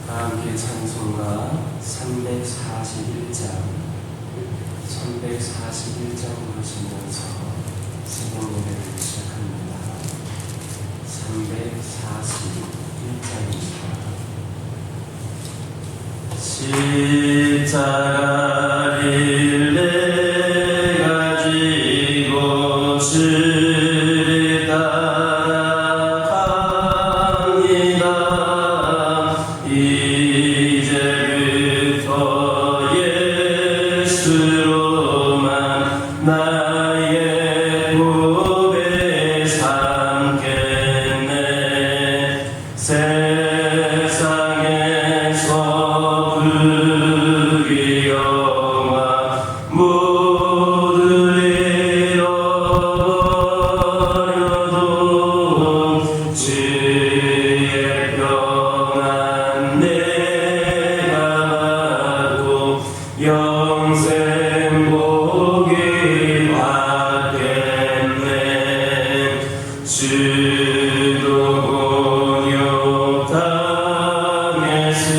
함께 찬송가 341장 부르시면서 새벽 예배를 시작합니다. 341장입니다. 십자가를 내가 지고 주를 따라갑니다. 이제부터 예수로만 나의 보배 삼겠네. 세상에서 불의와 모두 잃어버려도 주의 평안 내가 받고 영생 복을 받겠네. 주도 곤욕 당했으니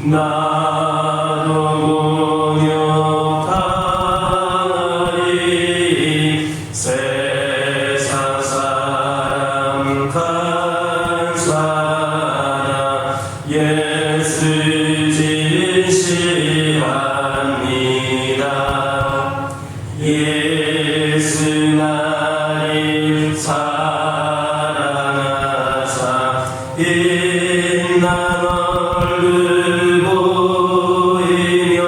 나도 곤욕 당하리. 세상 사람 간사하나 예수 진실합니다. 예수 나를 사랑하사 빛난 얼굴 보이며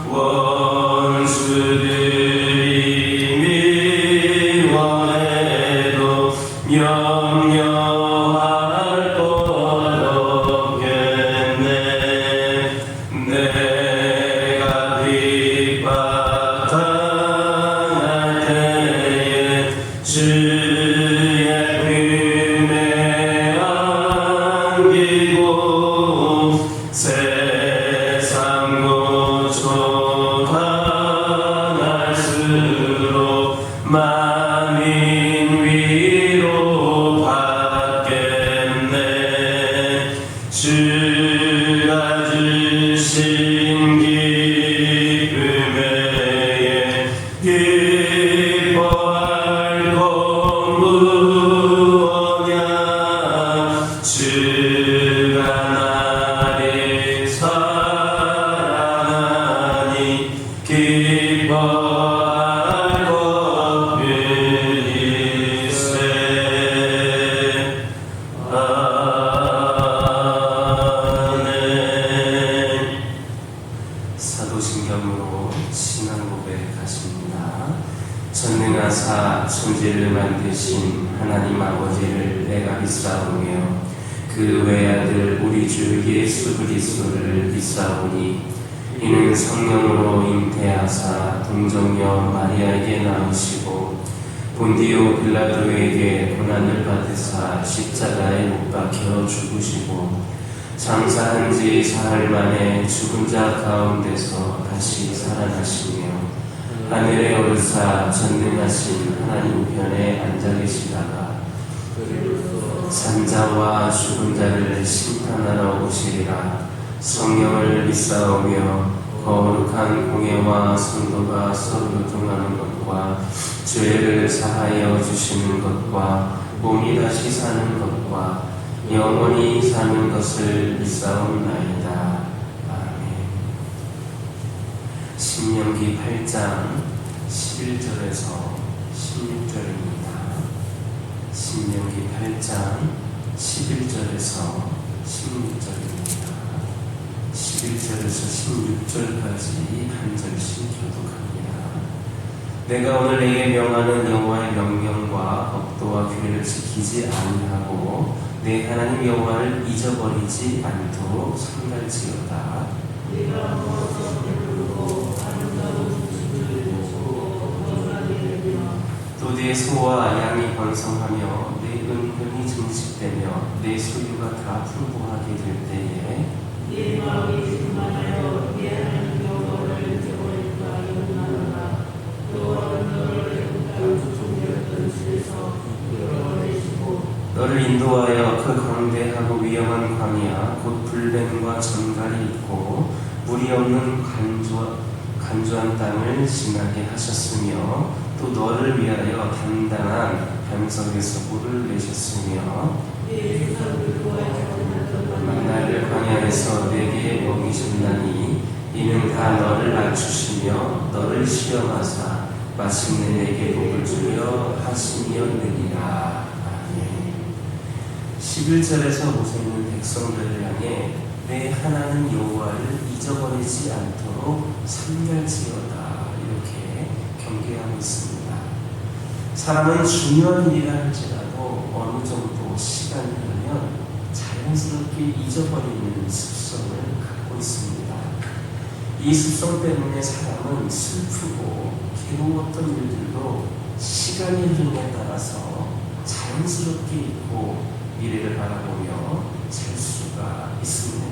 원수들이 미워해도 염려할 것 없겠네. 내가 핍박당할 때에 주의 품에 안기고 세상 고초 당할수록 만민 위로 받겠네. 주가 주신 기쁨에 기뻐할 것 무엇냐. 주가 나를 사랑하니 기뻐할 것 뿐일세. 아멘. 사도신경으로 신앙 고백하십니다. 전능하사 천지를 만드신 하나님 아버지를 내가 믿사오며 그 외아들 우리 주 예수 그리스도를 믿사오니 이는 성령으로 잉태하사 동정녀 마리아에게 낳으시고 본디오 빌라도에게 고난을 받으사 십자가에 못 박혀 죽으시고 장사한 지 사흘 만에 죽은 자 가운데서 다시 살아나시며 하늘에 오르사 전능하신 하나님 우편에 앉아 계시다가 산자와 죽은 자를 심판하러 오시리라. 성령을 믿사오며 거룩한 공예와 성도가 서로 교통하는 것과 죄를 사하여 주시는 것과 몸이 다시 사는 것과 영원히 사는 것을 믿사옵나이다. 아멘. 신명기 8장 11절에서 16절입니다. 신명기 8장 11절에서 16절입니다. 11절에서 16절까지 한 절씩 교독합니다. 내가 오늘 내게 명하는 여호와의 명령과 법도와 규례를 지키지 아니하고 내 하나님 여호와를 잊어버리지 않도록 삼갈지어다. 또 내 소와 양이 번성하며 내 은근히 증식되며 내 소유가 다 풍부하게 될 때에 내 마음이 충만하여 내 하나님 여호와를 잊어버릴까 염려하노라. 여호와는 너를 애굽 땅 종되었던 집에서 끌어내시고 너를 인도하여 그 강한 광대하고 위험한 광야 곧 불뱀과 전갈이 있고 물이 없는 간조한 땅을 지나게 하셨으며 또 너를 위하여 단단한 반석에서 물을 내셨으며 만나를 광야에서 내게 먹이셨나니 이는 다 너를 낮추시며 너를 시험하사 마침내 내게 복을 주려 하심이었느니라. 아멘. 11절에서 모세는 백성들을 향해 내 하나님 여호와를 잊어버리지 않도록 삼갈지어다 이렇게 경계하고 있습니다. 사람은 중요한 일이라 할지라도 어느 정도 시간이 흐르면 자연스럽게 잊어버리는 습성을 갖고 있습니다. 이 습성 때문에 사람은 슬프고 괴로웠던 일들도 시간이 흐름에 따라서 자연스럽게 잊고 미래를 바라보며 살 수가 있습니다.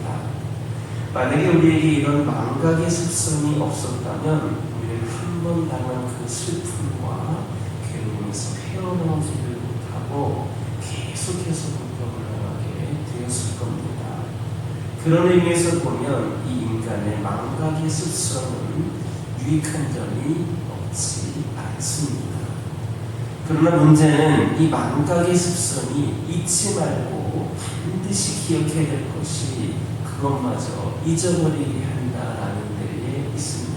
만약에 우리에게 이런 망각의 습성이 없었다면 우리는 한 번 당한 그 슬픔과 괴로움에서 헤어나오지를 못하고 계속해서 공격을 하게 되었을 겁니다. 그런 의미에서 보면 이 인간의 망각의 습성은 유익한 점이 없지 않습니다. 그러나 문제는 이 망각의 습성이 잊지 말고 반드시 기억해야 될 것이 그것마저 잊어버리게 한다라는 데에 있습니다.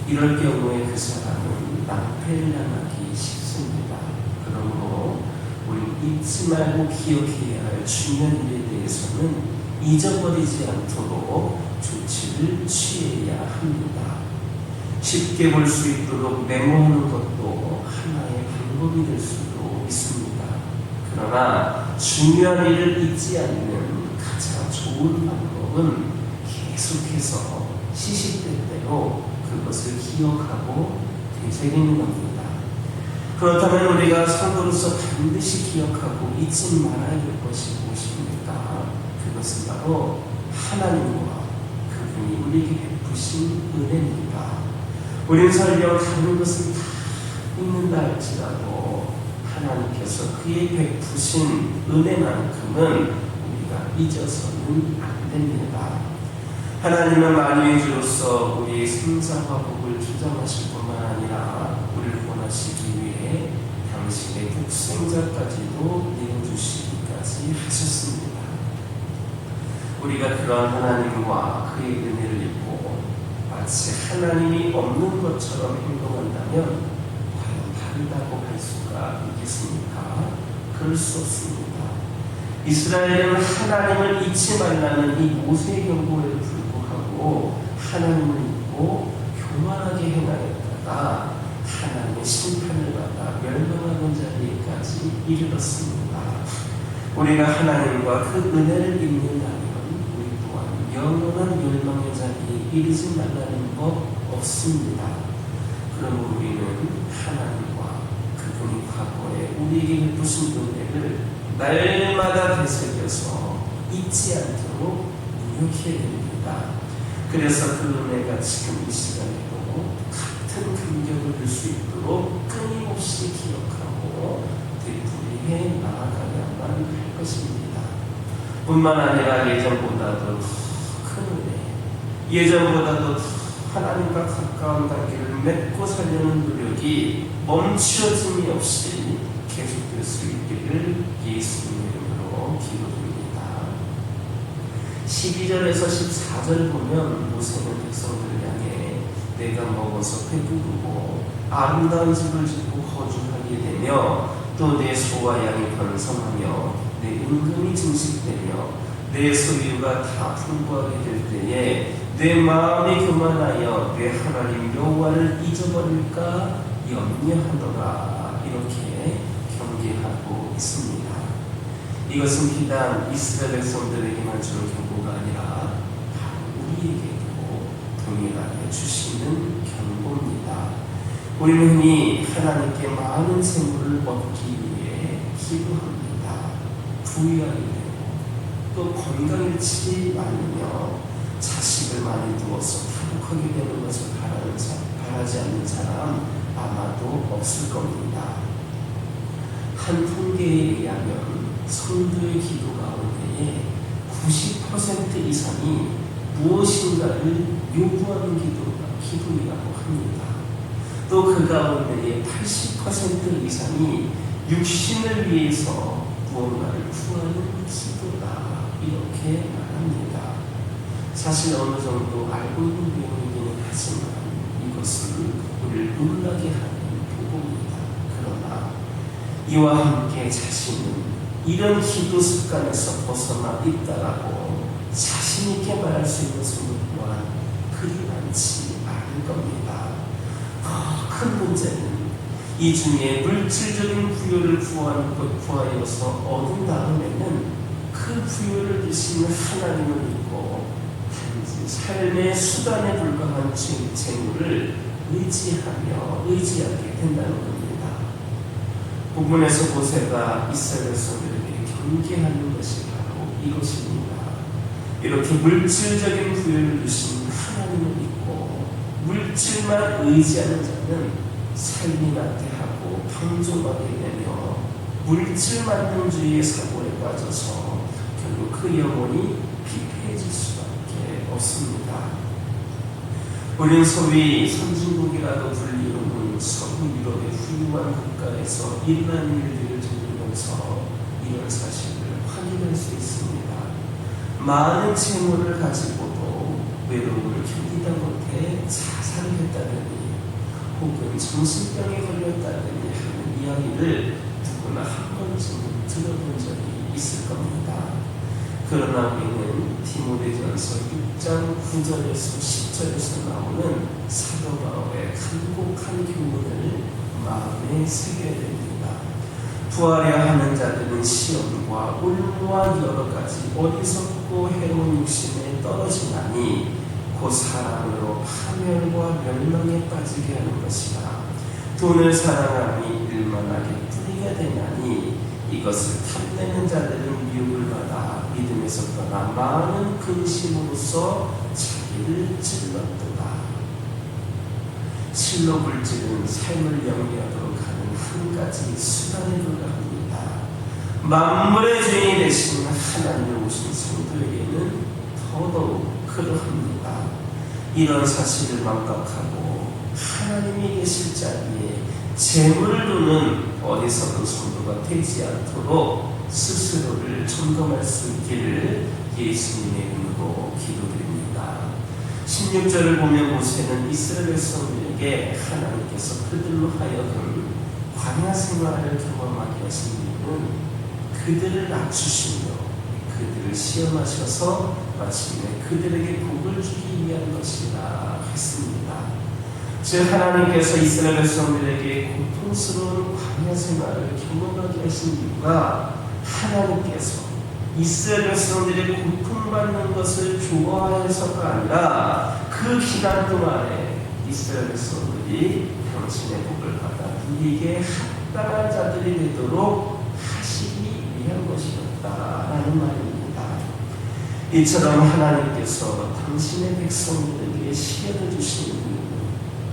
이럴 경우에 그 사람은 낭패를 당하기 쉽습니다. 그러므로 우리 잊지 말고 기억해야 할 중요한 일에 대해서는 잊어버리지 않도록 조치를 취해야 합니다. 쉽게 볼 수 있도록 메모하는 것도 하나의 방법이 될 수도 있습니다. 그러나 중요한 일을 잊지 않는 가장 좋은 방법은 계속해서 시시때때로 그것을 기억하고 되새기는 겁니다. 그렇다면 우리가 성도로서 반드시 기억하고 잊지 말아야 될 것이 무엇입니까? 그것은 바로 하나님과 그분이 우리에게 베푸신 은혜입니다. 우리는 설령 다른 것을 다 잊는다 할지라도 하나님께서 그의 베푸신 은혜만큼은 우리가 잊어서는 안 됩니다. 하나님은 만유의 주로서 우리의 생사와 복을 주장하실 뿐만 아니라 우리를 구원하시기 위해 당신의 독생자까지도 내어주시기까지 하셨습니다. 우리가 그러한 하나님과 그의 은혜를 잊고 마치 하나님이 없는 것처럼 행동한다면 과연 바르다고 할 수가 있겠습니까? 그럴 수 없습니다. 이스라엘은 하나님을 잊지 말라는 이 모세의 경고에도 불구하고 하나님을 잊고 교만하게 행하였다가 하나님의 심판을 받아 멸망하는 자리에까지 이르렀습니다. 우리가 하나님과 그 은혜를 잊는다면 우리 또한 영원한 멸망의 자리에 이르지 말라는 법 없습니다. 그러므로 우리는 하나님과 그분이 과거에 우리에게 베푸신 은혜를 날마다 되새겨서 잊지 않도록 노력해야 됩니다. 그래서 그 은혜가 지금 이 시간에도 같은 감격을 줄 수 있도록 끊임없이 기억하고 되풀이해 나아가야만 할 것입니다. 뿐만 아니라 예전보다도 큰 은혜, 예전보다도 하나님과 가까운 관계를 맺고 살려는 노력이 멈추어짐이 없이 계속될 수 있기를 예수님의 이름으로 기도드립니다. 12절에서 14절 보면 모세는 백성들을 향해 내가 먹어서 배부르고 아름다운 집을 짓고 거주하게 되며 또 내 소와 양이 번성하며 내 은금이 증식되며 내 소유가 다 풍부하게 될 때에 내 마음이 교만하여 내 하나님 여호와를 잊어버릴까 염려하노라 이렇게 경계하고 있습니다. 이것은 비단 이스라엘 백성들에게만 주는 경고가 아니라 바로 우리에게도 동일하게 주시는 경고입니다. 우리는 흔히 하나님께 많은 생물을 얻기 위해 기도합니다. 부유하게 되고 또 건강일치 많으며 자식을 많이 두어서 타복하게 되는 것을 바라지 않는 사람 아마도 없을 겁니다. 한 통계에 의하면 성도의 기도 가운데에 90% 이상이 무엇인가를 요구하는 기도이라고 합니다. 또 그 가운데에 80% 이상이 육신을 위해서 무언가를 구하는 기도다, 이렇게 말합니다. 사실 어느 정도 알고 있는 내용이기는 하지만 이것을 우리를 놀라게 하는 부분입니다. 그러나 이와 함께 자신은 이런 기도 습관에서 벗어나 있다라고 자신 있게 말할 수 있는 성도 또한 그리 많지 않을 겁니다. 큰 문제는 이 중에 물질적인 부여를 구하여서 얻은 다음에는 그 부여를 주시는 하나님을 믿고 단지 삶의 수단에 불과한 재물을 의지하게 된다는 겁니다. 본문에서 모세가 이스라엘 백성들에게 경계하는 것이 바로 이것입니다. 이렇게 물질적인 부여를 주신 하나님을 믿고 물질만 의지하는 자는 삶이 나태하고 방종하게 되며 물질만능주의의 사고에 빠져서 결국 그 영혼이 피폐해질 수밖에 없습니다. 우리는 소위 선진국이라도 불리우는 서구 유럽의 훌륭한 국가에서 일어난 일들을 들으면서 이런 사실을 확인할 수 있습니다. 많은 재물을 가지고도 외로움을 견디다 못해 자살을 했다더니 혹은 정신병에 걸렸다더니 하는 이야기를 누구나 한 번쯤은 들어본 적이 있을 겁니다. 그러나 우리는 디모데전서 6장 9절에서 10절에서 나오는 사도 바울의 간곡한 교훈을 마음에 새겨야 됩니다. 부하려 하는 자들은 시험과 올무와 여러 가지 어리석고 해로운 욕심에 떨어지나니 곧 사랑으로 파멸과 멸망에 빠지게 하는 것이라. 돈을 사랑하니 일만하게 뿌리게 되나니 이것을 탐내는 자들은 미움을 받아 믿음에서 떠나 많은 근심으로써 자기를 찔렀도다. 실로 물질은 삶을 영위하도록 하는 한 가지 수단에 불과합니다. 만물의 주인이 되신 하나님을 오신 성도에게는 더더욱 그러합니다. 이런 사실을 망각하고 하나님이 계실 자리에 재물을 두는 어리석은 성도가 되지 않도록 스스로를 점검할 수 있기를 예수님의 이름으로 기도드립니다. 16절을 보면 모세는 이스라엘 백성들에게 하나님께서 그들로 하여금 광야 생활을 경험하게 하신 이유는 그들을 낮추시며 그들을 시험하셔서 마침내 그들에게 복을 주기 위한 것이라 했습니다. 즉 하나님께서 이스라엘 백성들에게 고통스러운 광야 생활을 경험하게 하신 이유가 하나님께서 이스라엘 백성들이 고통받는 것을 좋아해서가 아니라 그 기간 동안에 이스라엘 백성들이 당신의 복을 받아 누리게 합당한 자들이 되도록 하시기 위한 것이었다라는 말입니다. 이처럼 하나님께서 당신의 백성들에게 시련을 주시는 이유는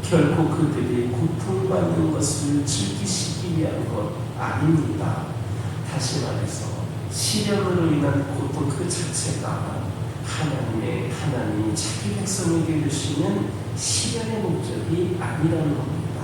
결코 그들이 고통받는 것을 즐기시기 위한 것 아닙니다. 다시 말해서 시련으로 인한 고통 그 자체가 하나님이 자기 백성에게 주시는 시련의 목적이 아니라는 겁니다.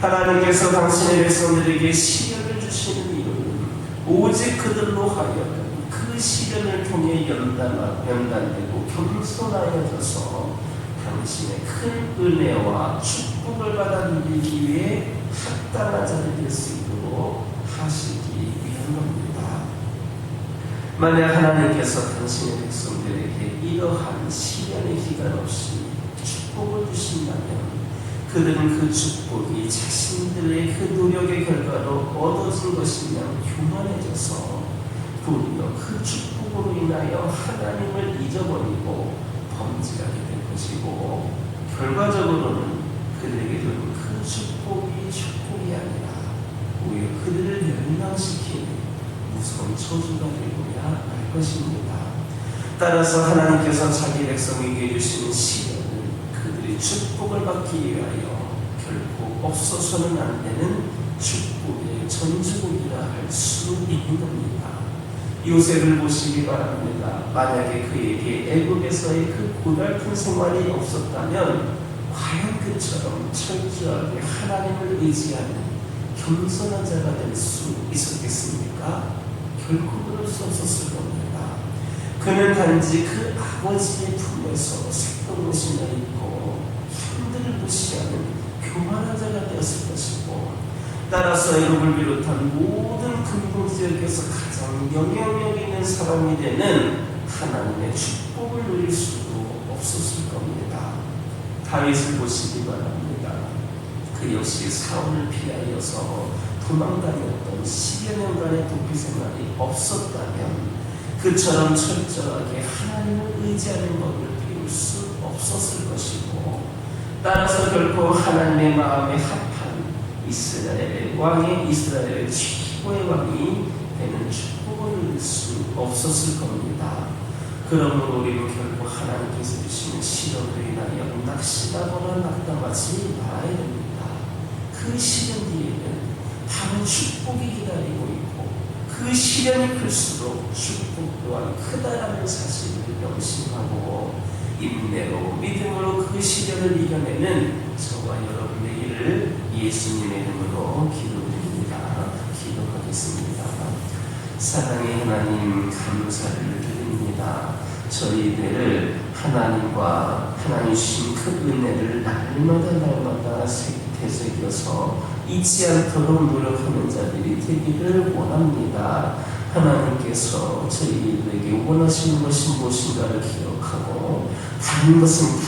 하나님께서 당신의 백성들에게 시련을 주시는 이유는 오직 그들로 하여금 그 시련을 통해 연단되고 겸손하여져서 당신의 큰 은혜와 축복을 받아 누리기 위해 합당한 자를 될 수 있도록 하시기 위한 겁니다. 만약 하나님께서 당신의 백성들에게 이러한 시련의 기간 없이 축복을 주신다면 그들은 그 축복이 자신들의 그 노력의 결과로 얻어진 것이며 교만해져서 도리어 그 축복으로 인하여 하나님을 잊어버리고 범죄하게 될 것이고 결과적으로는 그들에게 주는 그 축복이 아니라 오히려 그들을 멸망시키는 무서운 저주가 되고야 할 것입니다. 따라서 하나님께서 자기 백성에게 주시는 시련은 그들이 축복을 받기 위하여 결코 없어서는 안 되는 축복의 전주국이라 할 수 있는 겁니다. 요셉을 보시기 바랍니다. 만약에 그에게 애굽에서의 그 고달픈 생활이 없었다면 과연 그처럼 철저하게 하나님을 의지하는 겸손한 자가 될 수 있었겠습니까? 결코 그럴 수 없었을 겁니다. 그는 단지 그 아버지의 품에서 색동 옷이나 입고 형들을 무시하는 교만한 자가 되었을 것이고, 따라서 애굽을 비롯한 모든 근동지역에서 가장 영향력 있는 사람이 되는 하나님의 축복을 누릴 수도 없었을 겁니다. 다윗을 보시기 바랍니다. 그 역시 사울을 피하여서 도망다녔던 10여 년간의 도피 생활이 없었다면 그처럼 철저하게 하나님을 의지하는 법을 배울 수 없었을 것이고, 따라서 결코 하나님의 마음에 합한 이스라엘의 최고의 왕이 되는 축복을 누릴 수 없었을 겁니다. 그러므로 우리는 결코 하나님께서 주시는 시련으로 인하여 낙심하거나 낙담하지 말아야 됩니다. 그 시련 뒤에는 다른 축복이 기다리고 있고, 그 시련이 클수록 축복 또한 크다라는 사실을 명심하고 인내로 믿음으로 그 시련을 이겨내는 저와 여러분의 일을 예수님의 이름으로 기도드립니다. 기도하겠습니다. 사랑의 하나님, 감사를 드립니다. 저희들을 하나님과 하나님 주신 그 은혜를 날마다 되새겨서 잊지 않도록 노력하는 자들이 되기를 원합니다. 하나님께서 저희들에게 원하시는 것이 무엇인가를 기억하고 다른 것은 다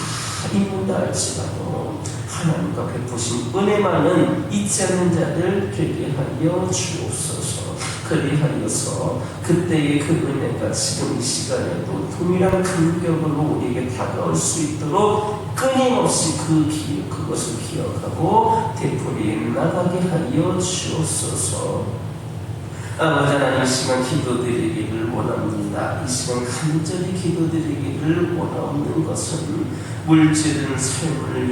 잊는다 할지라도 하나님과 베푸신 은혜만은 잊지 않는 자들 되게 하여 주옵소서. 그리하여서 그때의 그 은혜가 지금 이 시간에도 동일한 감격으로 우리에게 다가올 수 있도록 끊임없이 그것을 기억하고 되풀이해 나가게 하여 주옵소서. 아버지 하나님, 이 시간 기도드리기를 원합니다. 이 시간 간절히 기도드리기를 원하는 것은 물질은 삶을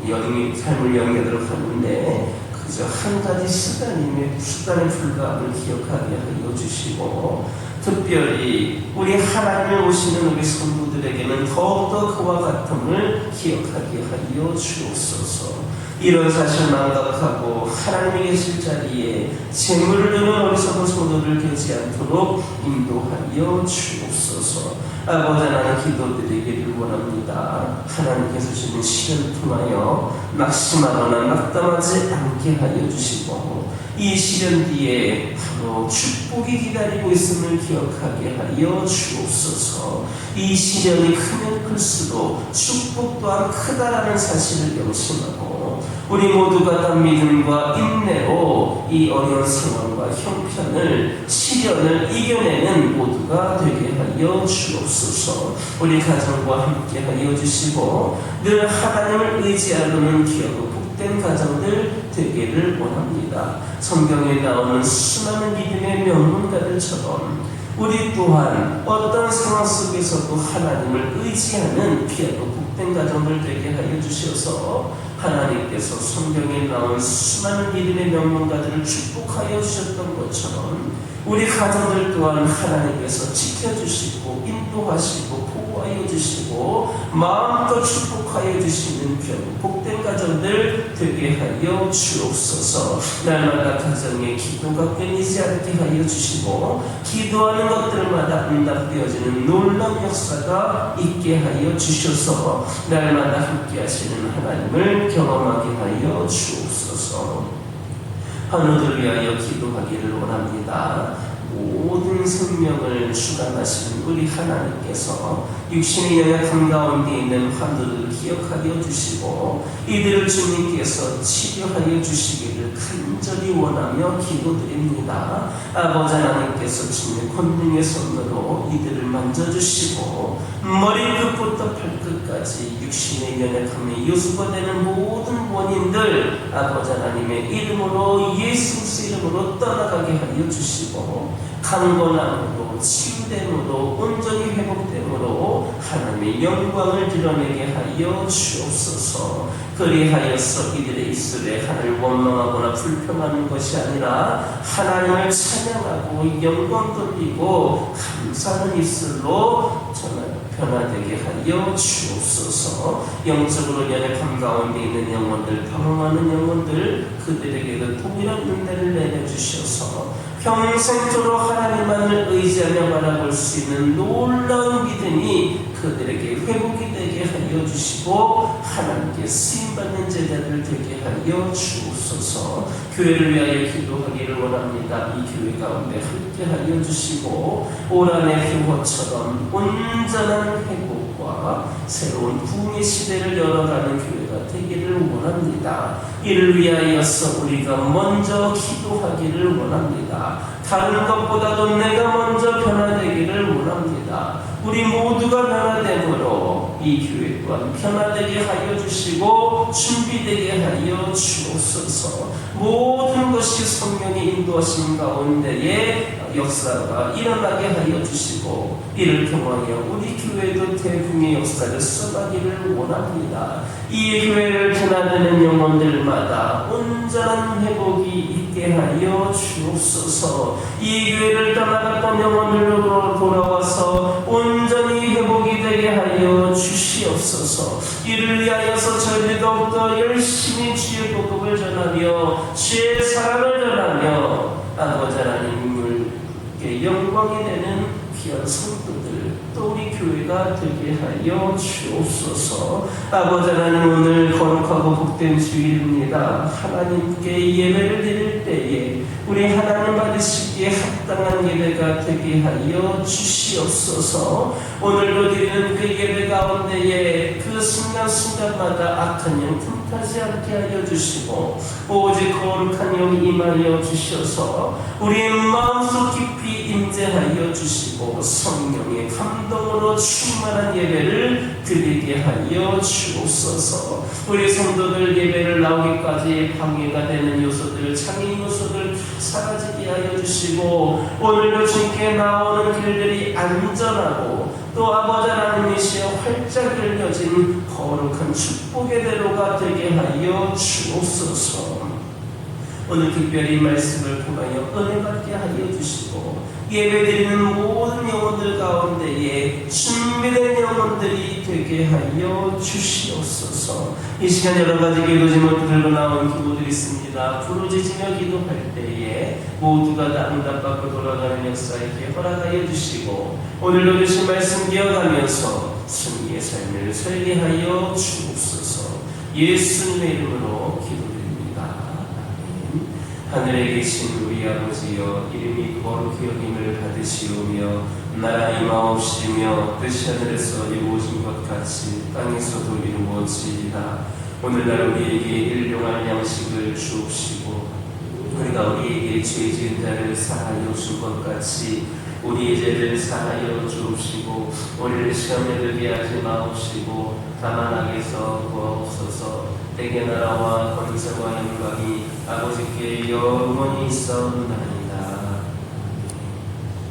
영위하도록 하는데 그저 한 가지 수단의 불가함을 기억하게 하여 주시고, 특별히 우리 하나님을 오시는 우리 성도들에게는 더욱더 그와 같음을 기억하게 하여 주옵소서. 이런 사실 망각하고 하나님이 계실 자리에 재물을 두는 어리석은 성도들 되지 않도록 인도하여 주옵소서. 아버지 하나님, 기도드리기를 원합니다. 하나님께서 주신 시련을 통하여 낙심하거나 낙담하지 않게 하여 주시고, 이 시련 뒤에 바로 축복이 기다리고 있음을 기억하게 하여 주옵소서. 이 시련이 크면 클수록 축복 또한 크다라는 사실을 명심하고 우리 모두가 다 믿음과 인내로 이 어려운 상황과 형편을, 시련을 이겨내는 모두가 되게 하여 주옵소서. 우리 가정과 함께 하여 주시고 늘 하나님을 의지하는 귀하고 복된 가정들 되기를 원합니다. 성경에 나오는 수많은 믿음의 명문가들처럼 우리 또한 어떤 상황 속에서도 하나님을 의지하는 귀하고 복된 가정들 되게 하여 주셔서 하나님께서 성경에 나온 수많은 믿음의 명문가들을 축복하여 주셨던 것처럼 우리 가정들 또한 하나님께서 지켜주시고 인도하시고 보호하여 주시고 마음껏 축복하여 주시는 복된 가정들 되게 하여 주옵소서. 날마다 가정에 기도가 끊이지 않게 하여 주시고 기도하는 것들마다 응답되어지는 놀라운 역사가 있게 하여 주셔서 날마다 함께 하시는 하나님을 경험하게 하여 주옵소서. 하늘을 위하여 기도하기를 원합니다. 모든 생명을 주관하시는 우리 하나님께서 육신의 연약함 가운데 있는 환우들을 기억하여 주시고 이들을 주님께서 치료하여 주시기를 간절히 원하며 기도드립니다. 아버지 하나님께서 주님의 권능의 손으로 이들을 만져주시고 머리끝부터 발끝까지 육신의 연약함의 요소가 되는 모든 원인들 아버지 하나님의 이름으로 예수 그리스도의 이름으로 떠나가게 하여 주시고 강건함으로 치유됨으로 온전히 회복됨으로 하나님의 하나님의 영광을 드러내게 하여 주옵소서. 그리하여서 이들의 입술에 하나님을 원망하거나 불평하는 것이 아니라 하나님을 찬양하고 영광 돌리고 감사하는 입술로 변화되게 하여 주옵소서. 영적으로 연약함 가운데 있는 영혼들, 방황하는 영혼들, 그들에게도 동일한 은혜를 내려주셔서 평생토록 하나님만을 의지하며 바라볼 수 있는 놀라운 믿음이 그들에게 회복이 되게 하여 주시고 하나님께 쓰임받는 제자들 되게 하여 주옵소서. 교회를 위하여 기도하기를 원합니다. 이 교회 가운데 함께 하여 주시고 올 한해 휴호처럼 온전한 회복과 새로운 부흥의 시대를 열어가는 교회가 되기를 원합니다. 이를 위하여서 우리가 먼저 기도하기를 원합니다. 다른 것보다도 내가 먼저 변화되기를 원합니다. 우리 모두가 변화됨으로 이 교회 또한 변화되게 하여 주시고 준비되게 하여 주옵소서. 모든 것이 성령의 인도하심 가운데에 역사가 일어나게 하여 주시고 이를 통하여 우리 교회도 대붕의 역사를 써가기를 원합니다. 이 교회를 드나드는 영혼들마다 온전한 회복이 있게 하여 주옵소서. 이 교회를 떠나갔던 영혼들로 돌아와서 온전히 회복이 되게 하여 주시옵소서. 이를 위하여서 저희들이 더욱더 열심히 주의 복음을 전하며 주의 사랑을 전하며 아버지 하나님께 영광이 되는 귀한 성도들 또 우리 교회가 되게 하여 주옵소서. 아버지 하나님, 오늘 거룩하고 복된 주일입니다. 하나님께 예배를 드릴 때에 우리 하나님 받으시기에 합당한 예배가 되게 하여 주시옵소서. 오늘도 드리는 그 예배 가운데에 그 순간순간마다 악한 영 틈타지 않게 하여 주시고 오직 거룩한 영이 임하여 주셔서 우리의 마음속 깊이 임재하여 주시고 성령의 감동으로 충만한 예배를 드리게 하여 주옵소서. 우리 성도들 예배를 나오기까지 방해가 되는 요소들, 장애인 요소들 사라지게 하여 주시고 오늘도 주님께 나오는 길들이 안전하고 또 아버지 하나님이시여 활짝 열려진 거룩한 축복의 대로가 되게 하여 주옵소서. 오늘 특별히 말씀을 통하여 은혜 받게 하여 주시고 예배드리는 모든 영혼들 가운데에 준비된 영혼들이 되게 하여 주시옵소서. 이 시간 여러 가지 기도 제목 들고 나온 기도들이 있습니다. 부르짖으며 기도할 때에 모두가 다 응답받고 돌아가는 역사에 허락하여 주시고 오늘도 주신 말씀 기억하면서 승리의 삶을 설계하여 주옵소서. 예수님의 이름으로 기도드립니다. 아멘. 하늘에 계신 우리 아버지여, 이름이 거룩히 여김을 받으시오며 나라 임하옵시며 뜻이 하늘에서 이루어진 것 같이 땅에서도 이루어지이다. 오늘날 우리에게 일용할 양식을 주옵시고 우리가 우리에게 죄 지은 자를 사하여 준 것 같이 우리의 죄를 사하여 주옵시고 우리를 시험에 들게 하지 마옵시고 다만 악에서 구하옵소서. 내게 나라와 권세와 영광이 아버지께 영원히 있사옵나니